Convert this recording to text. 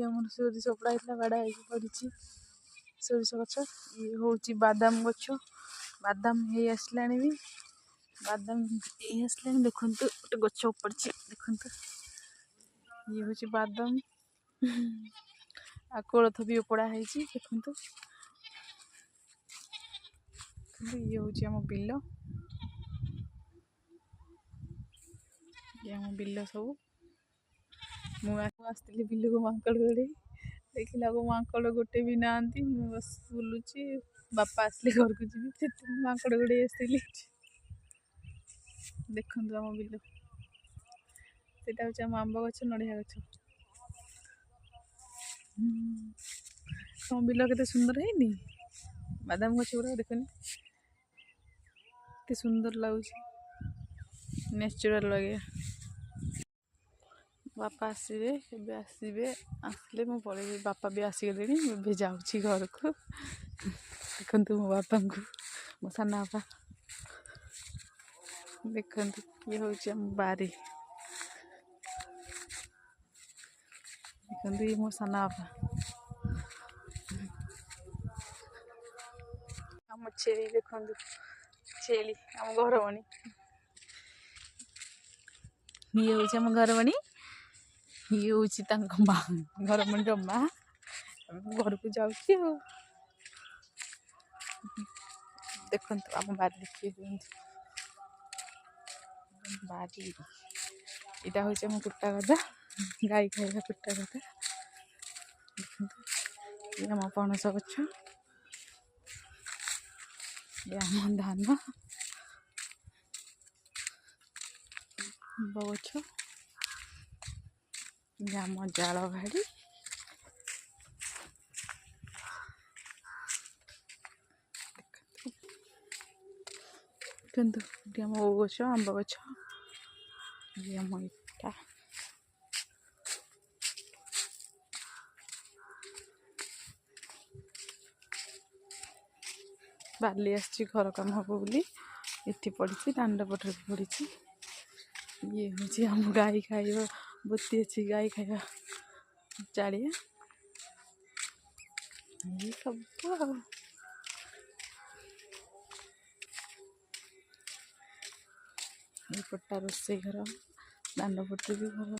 आमर सोरिष पड़ा होता बाड़ा पड़ी सोरिष गछ ये हूँ बादाम गछ बादाम हो आसला भी बादाम ये आसला देखु गोटे गछ पड़ी देखु ये हूँ बादाम आ कोलथ भी उपड़ा है देखु ये हूँ आम बिल ये आम बिल सब मुझे बिल को मांकड़ गड़े देखला को मांकड़ गोटे भी ना बस बुलूची बापा आसले घर को जी मांकड़ गड़े आसली देखु आम बिल सेटा हूँ आम आंब गछ नड़िया गछ बिल के सुंदर है बादाम गछ गुड़ा देखनी के सुंदर लगुच नेचुरल लगे बापा आसवे आसवे आसले मु पड़े बापा भी आसीगले भी जाऊँगी घर को देखु मो बापा को मो साना बापा देखु ये हूँ आम बारी देखु ये मो साना बापा आम छेली देखु छेली आम घर बनी ये हूँ आम घर बनी ये हूँ घर बनी रमा घर को जाऊँगी देखु आम बारी देखिए बारी यहाँ हूँ आम कुटा गदा गाई खाଇବା कुटा गदा ये आम पणस गछ ये आम धान गछ ये आम जाल भाड़ी देखु ये आम ओ गछ आंब गछ ये आम इटा बाली आसी घर कम हम बोली इटी पड़ी दांड पटर पड़ी ये हूँ आम गाई खाइबा बुत्ती अच्छी गाई खाइबा चाड़िया ये सब ये पट्टा रोसई घर दांड पटर भी घर